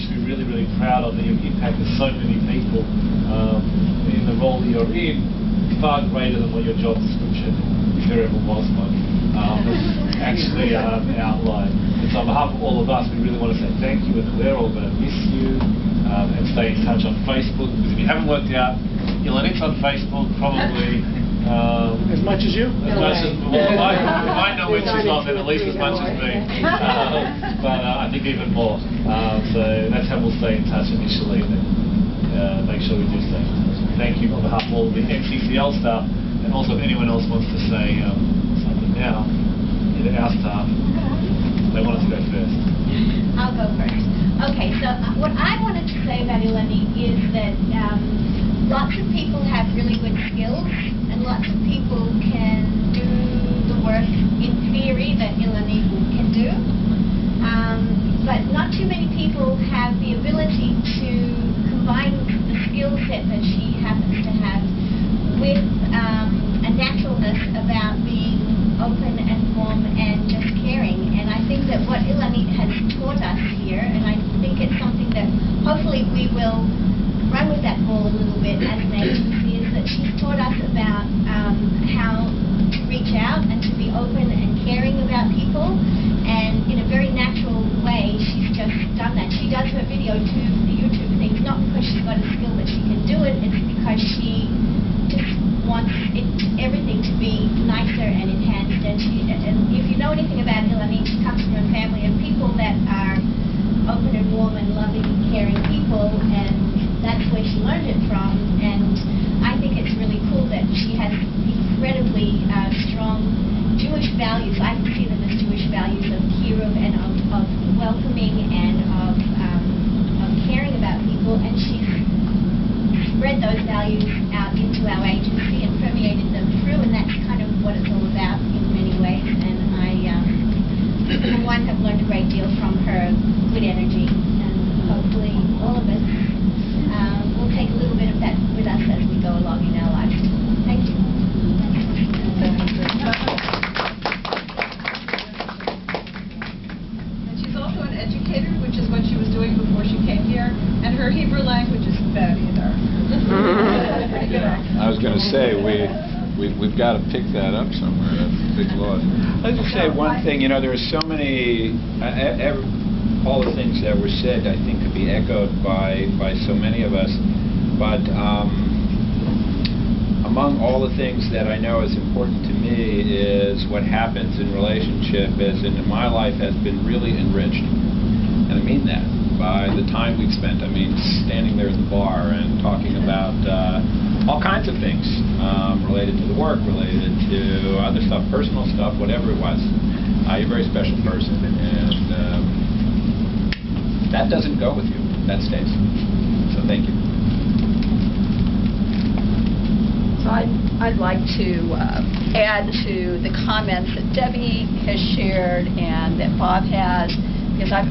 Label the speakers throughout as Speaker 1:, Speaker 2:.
Speaker 1: should be really, really proud of, that you've impacted so many people in the role that you're in, far greater than what your job description, if there ever was one, actually outlined. And so on behalf of all of us, we really want to say thank you, and that we're all going to miss you, and stay in touch on Facebook, because if you haven't worked out, Ilanit's on Facebook, probably
Speaker 2: as much as you?
Speaker 1: As much as, well, if I know when she's on, then at least as much as me. But I think even more. So that's how we'll stay in touch initially, and then make sure we do stay in touch. Thank you on behalf of all of the NCCL staff, and also if anyone else wants to say something now, either our staff, they want us to go first.
Speaker 3: I'll go first. Okay, so what I wanted to say about Ilanit is that lots of people have really good skills, and lots of people can do the work in theory that Ilanit can do, but not too many people have the ability to combine the skill set that she happens to have with a naturalness about being open and warm and just caring. And I think that what Ilanit has taught us here, and I think it's something that hopefully we will run with that ball a little bit as an agency, is that she's taught us about how to reach out and to be open and caring about people, and in a very natural way she's just done that. She does her video tube, the YouTube things, not because she's got a skill that she can do it, it's because she just wants everything to be nicer and enhanced. And if you know anything about Ilanit, she comes from a family of people that are open and warm and loving and caring people, and that's where she learned it from. And I think it's really cool that she has incredibly strong Jewish values. I can see them as Jewish values of kiruv and of welcoming and of caring about people, and she's spread those values out into our agency and permeated them through, and that's kind of what it's all about in many ways. And I, for one, have learned a great deal from her good energy, and hopefully all of us will take a little bit of that with us as we go along in our lives. Thank you.
Speaker 4: And she's also an educator, which is what she was doing before she came here, and her Hebrew language isn't bad either.
Speaker 5: I was going to say, we've got to pick that up somewhere. That's a big loss. I'll just say one thing. You know, there are so many, all the things that were said, I think, could be echoed by so many of us. But among all the things that I know is important to me is what happens in relationship, as in my life, has been really enriched. And I mean that by the time we've spent. I mean, standing there at the bar and talking about all kinds of things related to the work, related to other stuff, personal stuff, whatever it was. You're a very special person, and that doesn't go with you. That stays. So thank you.
Speaker 6: So I'd like to add to the comments that Debbie has shared and that Bob has, because I've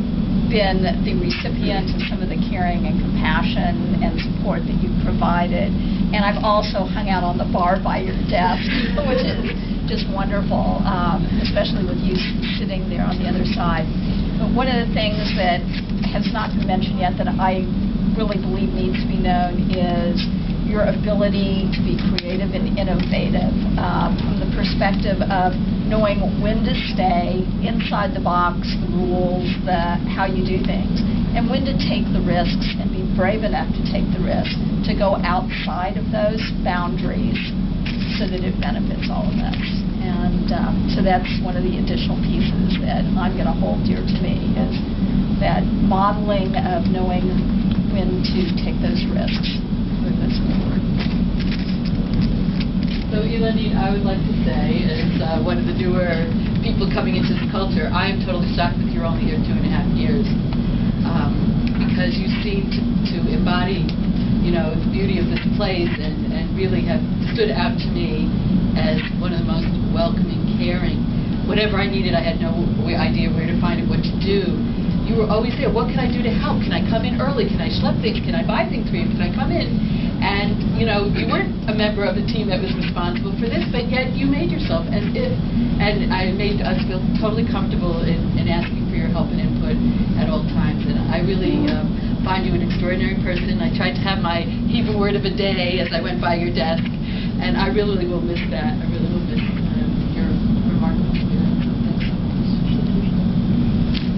Speaker 6: been the recipient of some of the caring and compassion and support that you've provided. And I've also hung out on the bar by your desk, which is just wonderful, especially with you sitting there on the other side. But one of the things that has not been mentioned yet that I really believe needs to be known is your ability to be creative and innovative from the perspective of knowing when to stay inside the box, the rules, how you do things, and when to take the risks and be brave enough to take the risk to go outside of those boundaries so that it benefits all of us. And so that's one of the additional pieces that I'm going to hold dear to me, is that modeling of knowing when to take those risks.
Speaker 7: So Ilanit, I would like to say, as one of the newer people coming into this culture, I am totally shocked that you're only here 2.5 years, because you seem to embody, you know, the beauty of this place, and really have stood out to me as one of the most welcoming, caring. Whatever I needed, I had no idea where to find it, what to do. You were always there. What can I do to help? Can I come in early? Can I schlep things? Can I buy things for you? Can I come in? And, you know, you weren't a member of the team that was responsible for this, but yet you made yourself as if, and I made us feel totally comfortable in asking for your help and input at all times. And I really find you an extraordinary person. I tried to have my Hebrew word of a day as I went by your desk, and I really will miss that. I really will miss your remarkable spirit. Thanks so much.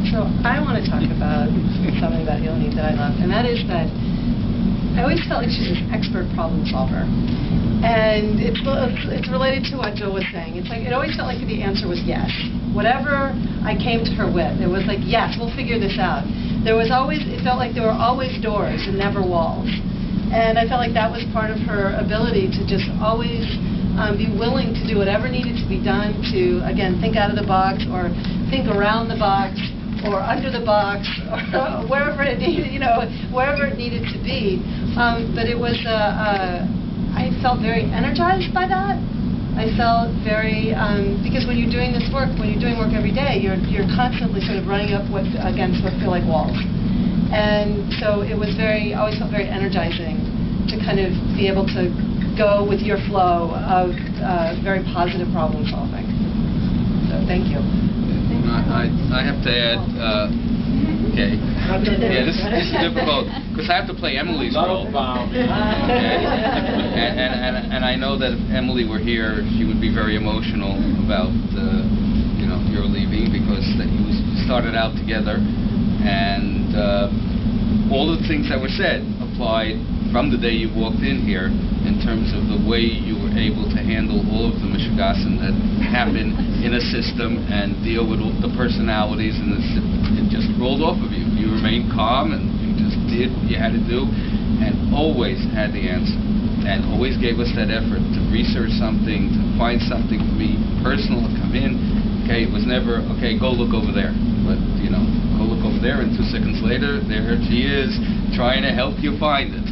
Speaker 8: So I want to talk about something about Eleni that I love, and that is that I always felt like she's an expert problem solver. And it's related to what Jill was saying. It's like, it always felt like the answer was yes. Whatever I came to her with, it was like, yes, we'll figure this out. There was always, it felt like there were always doors and never walls. And I felt like that was part of her ability to just always be willing to do whatever needed to be done to, again, think out of the box or think around the box or under the box or wherever it needed, wherever it needed to be. But it was, I felt very energized by that. I felt very, because when you're doing this work, when you're doing work every day, you're constantly sort of running up against what feel like walls. And so it was always felt very energizing to kind of be able to go with your flow of very positive problem solving. So thank you.
Speaker 9: I have to add, okay. Yeah, this is difficult because I have to play Emily's role. Okay. And I know that if Emily were here, she would be very emotional about your leaving because you started out together, and all the things that were said applied from the day you walked in here in terms of the way you were able to handle all of the mishigasim that happen in a system and deal with all the personalities, and it just rolled off of you. You remained calm and you just did what you had to do and always had the answer and always gave us that effort to research something, to find something for me personal, to come in. Okay, it was never, okay, go look over there. But, go look over there, and 2 seconds later, there she is trying to help you find it.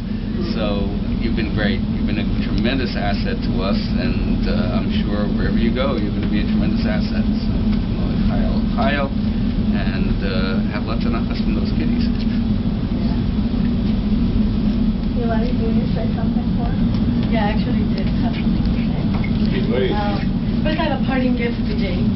Speaker 9: So you've been great. You've been a tremendous asset to us, and I'm sure wherever you go, you're going to be a tremendous asset. So, Chayil, and have lots of nachas from those kiddies.
Speaker 3: Eleni, do you say something for us?
Speaker 10: Yeah, I actually did have something to say.
Speaker 1: Great.
Speaker 10: First, I have a parting gift for Jane.